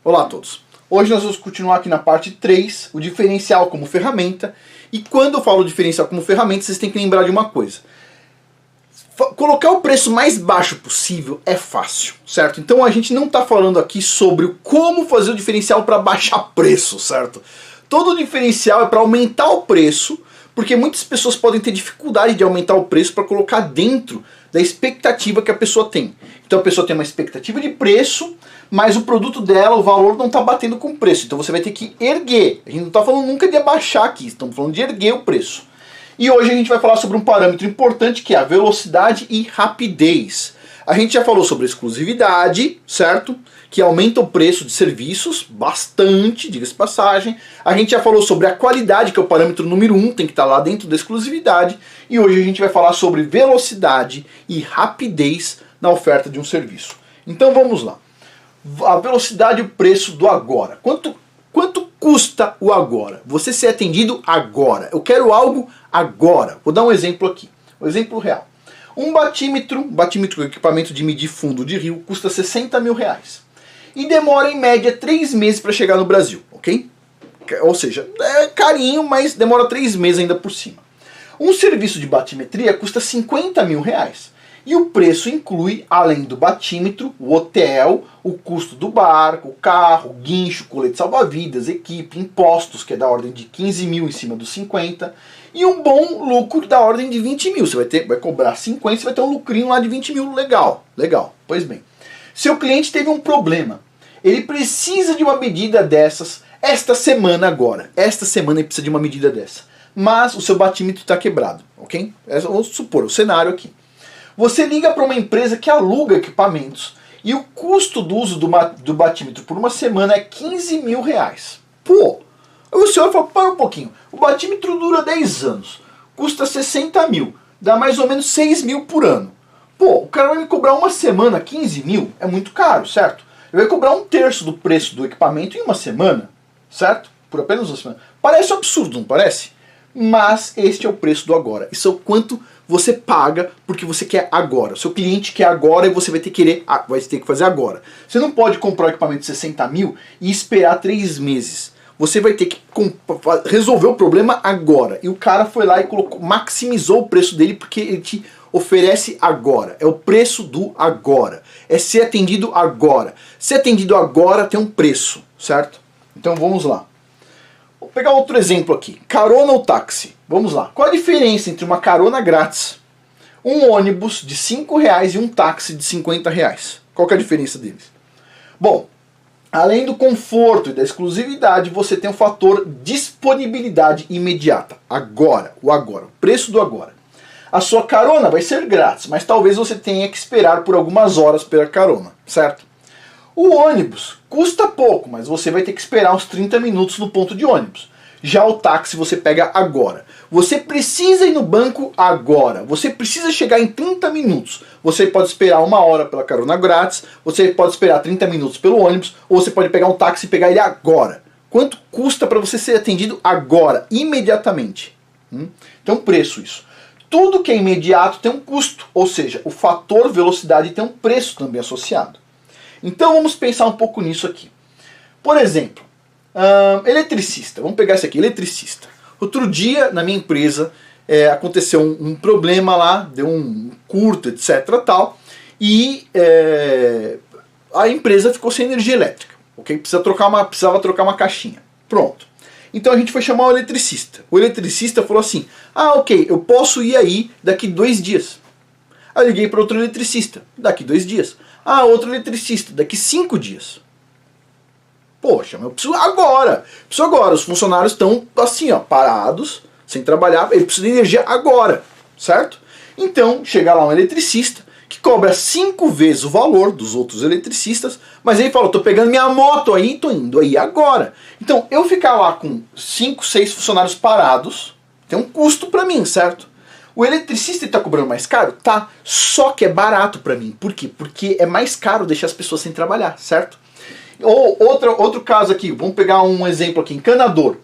Olá a todos. Hoje nós vamos continuar aqui na parte 3, o diferencial como ferramenta. E quando eu falo diferencial como ferramenta, vocês têm que lembrar de uma coisa. Colocar o preço mais baixo possível é fácil, certo? Então a gente não está falando aqui sobre como fazer o diferencial para baixar preço, certo? Todo o diferencial é para aumentar o preço, porque muitas pessoas podem ter dificuldade de aumentar o preço para colocar dentro da expectativa que a pessoa tem. Então a pessoa tem uma expectativa de preço, mas o produto dela, o valor não está batendo com o preço. Então você vai ter que erguer. A gente não está falando nunca de abaixar aqui, estamos falando de erguer o preço. E hoje a gente vai falar sobre um parâmetro importante que é a velocidade e rapidez. A gente já falou sobre exclusividade, certo? Que aumenta o preço de serviços bastante, diga-se de passagem. A gente já falou sobre a qualidade, que é o parâmetro número 1, tem que estar lá dentro da exclusividade. E hoje a gente vai falar sobre velocidade e rapidez na oferta de um serviço. Então vamos lá. A velocidade e o preço do agora. Quanto custa o agora? Você ser atendido agora. Eu quero algo agora. Vou dar um exemplo aqui. Um exemplo real. Um batímetro com equipamento de medir fundo de rio, custa 60 mil reais. E demora em média 3 meses para chegar no Brasil, ok? Ou seja, é carinho, mas demora 3 meses ainda por cima. Um serviço de batimetria custa 50 mil reais. E o preço inclui, além do batímetro, o hotel, o custo do barco, o carro, o guincho, colete salva-vidas, equipe, impostos, que é da ordem de 15 mil em cima dos 50, e um bom lucro da ordem de 20 mil. Você vai cobrar 50, você vai ter um lucrinho lá de 20 mil, legal, legal. Pois bem, seu cliente teve um problema, ele precisa de uma medida dessas esta semana agora. Esta semana ele precisa de uma medida dessa, mas o seu batímetro está quebrado, ok? Vamos supor o cenário aqui. Você liga para uma empresa que aluga equipamentos e o custo do uso do batímetro por uma semana é 15 mil reais. Pô, aí o senhor fala, para um pouquinho, o batímetro dura 10 anos, custa 60 mil, dá mais ou menos 6 mil por ano. Pô, o cara vai me cobrar uma semana 15 mil, é muito caro, certo? Ele vai cobrar 1/3 do preço do equipamento em uma semana, certo? Por apenas uma semana. Parece um absurdo, não parece? Mas este é o preço do agora. Isso é o quanto você paga porque você quer agora. O seu cliente quer agora e você vai ter que fazer agora. Você não pode comprar um equipamento de 60 mil e esperar 3 meses. Você vai ter que resolver o problema agora. E o cara foi lá e maximizou o preço dele porque ele te oferece agora. É o preço do agora. É ser atendido agora. Ser atendido agora tem um preço, certo? Então vamos lá. Vou pegar outro exemplo aqui. Carona ou táxi? Vamos lá. Qual a diferença entre uma carona grátis, um ônibus de 5 reais e um táxi de 50 reais? Qual que é a diferença deles? Bom, além do conforto e da exclusividade, você tem o fator disponibilidade imediata. Agora, o preço do agora. A sua carona vai ser grátis, mas talvez você tenha que esperar por algumas horas pela carona, certo? O ônibus custa pouco, mas você vai ter que esperar uns 30 minutos no ponto de ônibus. Já o táxi você pega agora. Você precisa ir no banco agora. Você precisa chegar em 30 minutos. Você pode esperar 1 hora pela carona grátis, você pode esperar 30 minutos pelo ônibus, ou você pode pegar um táxi e pegar ele agora. Quanto custa para você ser atendido agora, imediatamente? Então preço isso. Tudo que é imediato tem um custo, ou seja, o fator velocidade tem um preço também associado. Então vamos pensar um pouco nisso aqui. Por exemplo, eletricista. Vamos pegar esse aqui, eletricista. Outro dia na minha empresa aconteceu um problema lá, deu um curto, etc. tal, e a empresa ficou sem energia elétrica. Okay? Precisava trocar uma caixinha. Pronto. Então a gente foi chamar o eletricista. O eletricista falou assim: ok, eu posso ir aí daqui 2 dias. Aí eu liguei para outro eletricista, daqui 2 dias. Outro eletricista, daqui 5 dias. Poxa, mas eu preciso agora. Os funcionários estão assim, ó, parados, sem trabalhar, ele precisa de energia agora, certo? Então, chega lá um eletricista que cobra 5 vezes o valor dos outros eletricistas, mas ele fala, tô pegando minha moto aí, tô indo aí agora. Então, eu ficar lá com 5, 6 funcionários parados, tem um custo para mim, certo? O eletricista está cobrando mais caro? Tá, só que é barato para mim. Por quê? Porque é mais caro deixar as pessoas sem trabalhar, certo? Ou outro caso aqui, vamos pegar um exemplo aqui, encanador.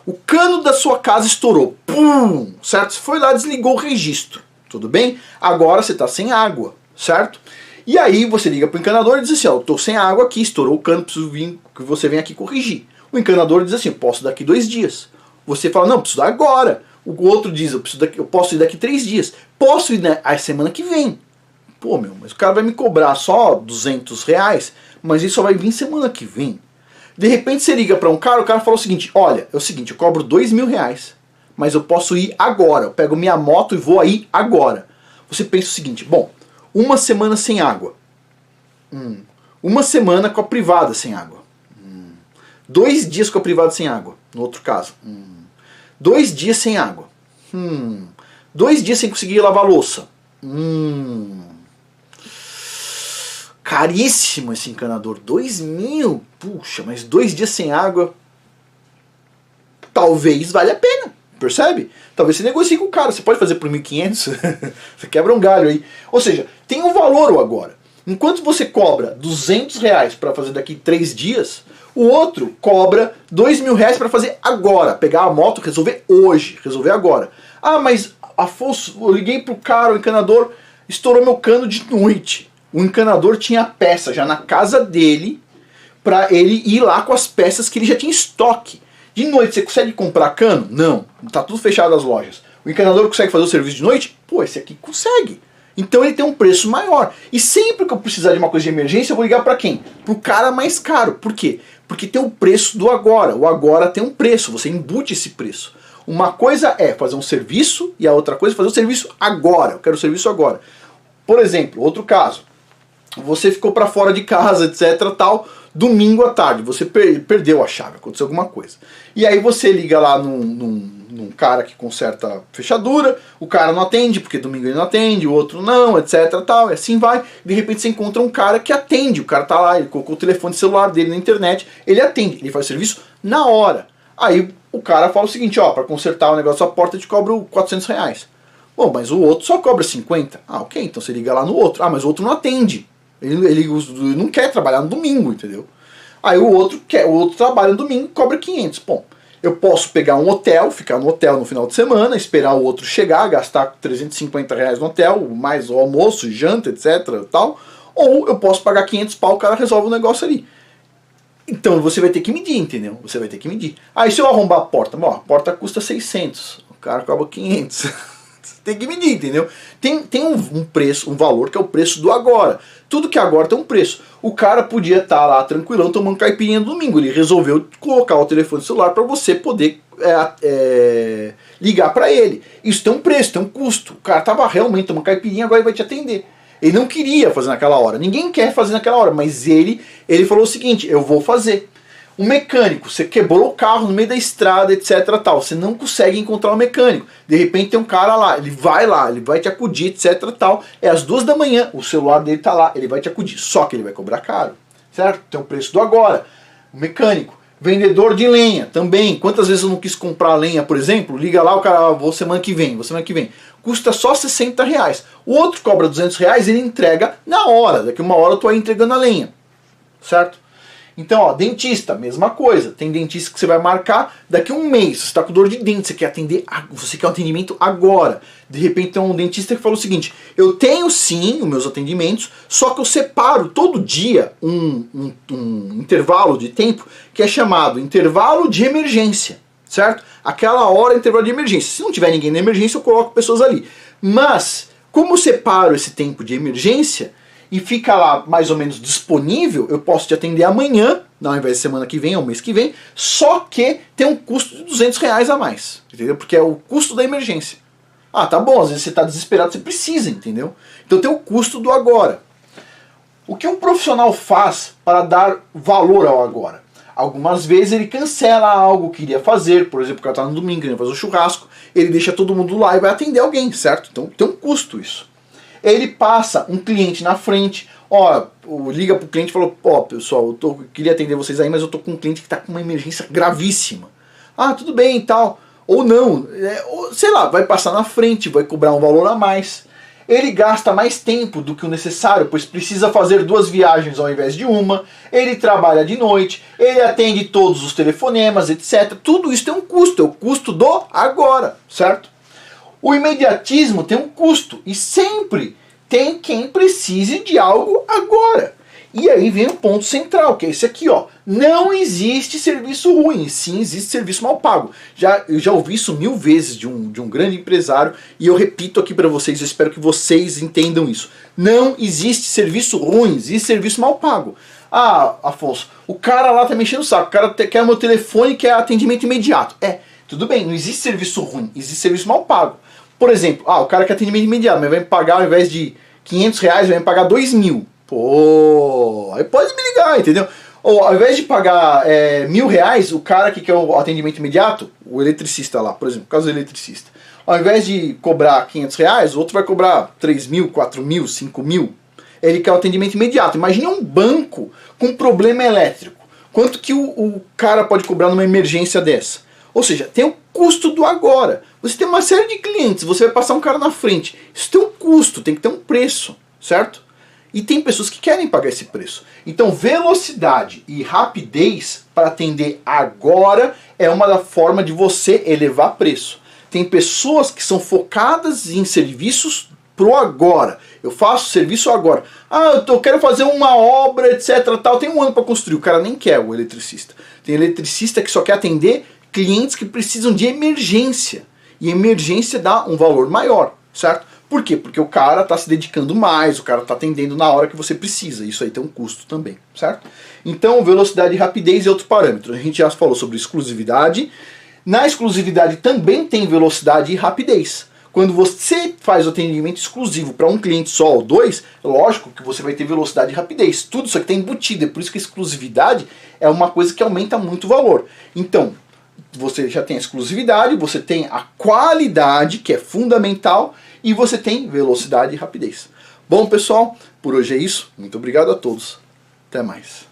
O cano da sua casa estourou, pum, certo? Você foi lá, desligou o registro, tudo bem? Agora você está sem água, certo? E aí você liga pro encanador e diz assim, ó, eu tô sem água aqui, estourou o cano, preciso vir, que você venha aqui corrigir. O encanador diz assim, eu posso daqui 2 dias. Você fala, não, preciso agora. O outro diz, eu posso ir daqui 3 dias. Posso ir a semana que vem. Pô, meu, mas o cara vai me cobrar só R$200, mas ele só vai vir semana que vem. De repente você liga para um cara, o cara fala o seguinte, olha, é o seguinte, eu cobro R$2.000, mas eu posso ir agora. Eu pego minha moto e vou aí agora. Você pensa o seguinte, bom, uma semana sem água. Uma semana com a privada sem água. 2 dias com a privada sem água, no outro caso. 2 dias sem água. 2 dias sem conseguir lavar a louça. Caríssimo esse encanador. 2.000. Puxa, mas 2 dias sem água. Talvez valha a pena. Percebe? Talvez você negocie com o cara. Você pode fazer por 1.500. Você quebra um galho aí. Ou seja, tem um valor o agora. Enquanto você cobra R$200 para fazer daqui 3 dias, o outro cobra R$2.000 para fazer agora. Pegar a moto, resolver hoje. Resolver agora. Ah, mas Afonso, eu liguei pro cara, o encanador estourou meu cano de noite. O encanador tinha peça já na casa dele para ele ir lá com as peças que ele já tinha em estoque. De noite você consegue comprar cano? Não, tá tudo fechado as lojas. O encanador consegue fazer o serviço de noite? Pô, esse aqui consegue. Então ele tem um preço maior. E sempre que eu precisar de uma coisa de emergência, eu vou ligar para quem? Pro cara mais caro. Por quê? Porque tem o preço do agora. O agora tem um preço, você embute esse preço. Uma coisa é fazer um serviço e a outra coisa é fazer o serviço agora. Eu quero o serviço agora. Por exemplo, outro caso. Você ficou para fora de casa, etc, tal, domingo à tarde, você perdeu a chave, aconteceu alguma coisa. E aí você liga lá num cara que conserta fechadura, o cara não atende, porque domingo ele não atende, o outro não, etc, tal, e assim vai. De repente você encontra um cara que atende, o cara tá lá, ele colocou o telefone celular dele na internet, ele atende, ele faz o serviço na hora. Aí o cara fala o seguinte, ó, para consertar o negócio da porta eu te cobro R$400. Bom, mas o outro só cobra 50. Ah, ok, então você liga lá no outro. Ah, mas o outro não atende. Ele não quer trabalhar no domingo, entendeu? Aí o outro trabalha no domingo e cobra 500. Bom, eu posso pegar um hotel, ficar no hotel no final de semana, esperar o outro chegar, gastar R$350 no hotel, mais o almoço, janta, etc, tal. Ou eu posso pagar 500 pau, o cara resolve o negócio ali. Então você vai ter que medir, entendeu? Você vai ter que medir. Aí se eu arrombar a porta, bom, a porta custa 600, o cara cobra 500. Tem que medir, entendeu? Tem um preço, um valor que é o preço do agora. Tudo que agora tem um preço. O cara podia estar lá tranquilão tomando caipirinha no domingo. Ele resolveu colocar o telefone celular para você poder ligar para ele. Isso tem um preço, tem um custo. O cara estava realmente tomando caipirinha, agora ele vai te atender. Ele não queria fazer naquela hora. Ninguém quer fazer naquela hora, mas ele falou o seguinte, eu vou fazer. Um mecânico, você quebrou o carro no meio da estrada, etc, tal, você não consegue encontrar um mecânico. De repente tem um cara lá, ele vai te acudir, etc, tal. É às 2 da manhã, o celular dele tá lá, ele vai te acudir, só que ele vai cobrar caro, certo? Tem o preço do agora. O mecânico, vendedor de lenha, também. Quantas vezes eu não quis comprar lenha, por exemplo? Liga lá, o cara, vou semana que vem. Custa só R$60. O outro cobra R$200, ele entrega na hora. Daqui uma hora eu tô aí entregando a lenha, certo? Então, ó, dentista, mesma coisa. Tem dentista que você vai marcar daqui a um mês. Você está com dor de dente, você quer um atendimento agora. De repente tem um dentista que fala o seguinte, eu tenho sim os meus atendimentos, só que eu separo todo dia um intervalo de tempo que é chamado intervalo de emergência, certo? Aquela hora é intervalo de emergência. Se não tiver ninguém na emergência, eu coloco pessoas ali. Mas, como eu separo esse tempo de emergência e fica lá mais ou menos disponível, eu posso te atender amanhã, ao invés de semana que vem ou mês que vem, só que tem um custo de R$200 a mais, entendeu? Porque é o custo da emergência. Ah, tá bom, às vezes você está desesperado, você precisa, entendeu? Então tem o custo do agora. O que um profissional faz para dar valor ao agora? Algumas vezes ele cancela algo que iria fazer, por exemplo, o cara está no domingo, ele vai fazer o churrasco, ele deixa todo mundo lá e vai atender alguém, certo? Então tem um custo isso. Ele passa um cliente na frente, ó, liga pro cliente e falou, ó, pessoal, eu queria atender vocês aí, mas eu tô com um cliente que tá com uma emergência gravíssima. Ah, tudo bem e tal. Ou não, sei lá, vai passar na frente, vai cobrar um valor a mais. Ele gasta mais tempo do que o necessário, pois precisa fazer 2 viagens ao invés de uma. Ele trabalha de noite, ele atende todos os telefonemas, etc. Tudo isso tem um custo, é o custo do agora, certo? O imediatismo tem um custo e sempre tem quem precise de algo agora. E aí vem o ponto central, que é esse aqui, ó. Não existe serviço ruim, sim existe serviço mal pago. Eu já ouvi isso 1000 vezes de um grande empresário, e eu repito aqui para vocês, eu espero que vocês entendam isso. Não existe serviço ruim, existe serviço mal pago. Ah, Afonso, o cara lá tá mexendo o saco, o cara quer o meu telefone, quer atendimento imediato. Tudo bem, não existe serviço ruim, existe serviço mal pago. Por exemplo, o cara quer atendimento imediato, mas vai me pagar, ao invés de R$500, vai me pagar 2.000. Pô, aí pode me ligar, entendeu? Ou ao invés de pagar R$1.000, o cara que quer o atendimento imediato, o eletricista lá, por exemplo, caso do eletricista, ao invés de cobrar R$500, o outro vai cobrar 3.000, 4.000, 5.000. Ele quer o atendimento imediato. Imagine um banco com problema elétrico. Quanto que o cara pode cobrar numa emergência dessa? Ou seja, tem o custo do agora. Você tem uma série de clientes, você vai passar um cara na frente. Isso tem um custo, tem que ter um preço, certo? E tem pessoas que querem pagar esse preço. Então, velocidade e rapidez para atender agora é uma forma de você elevar preço. Tem pessoas que são focadas em serviços pro agora. Eu faço serviço agora. Eu quero fazer uma obra, etc. Tal. Tem um ano para construir. O cara nem quer, o eletricista. Tem eletricista que só quer atender clientes que precisam de emergência. E emergência dá um valor maior, certo? Por quê? Porque o cara está se dedicando mais, o cara está atendendo na hora que você precisa. Isso aí tem um custo também, certo? Então, velocidade e rapidez é outro parâmetro. A gente já falou sobre exclusividade. Na exclusividade também tem velocidade e rapidez. Quando você faz o atendimento exclusivo para um cliente só ou dois, lógico que você vai ter velocidade e rapidez. Tudo isso aqui está embutido. É por isso que a exclusividade é uma coisa que aumenta muito o valor. Então, você já tem a exclusividade, você tem a qualidade, que é fundamental, e você tem velocidade e rapidez. Bom, pessoal, por hoje é isso. Muito obrigado a todos. Até mais.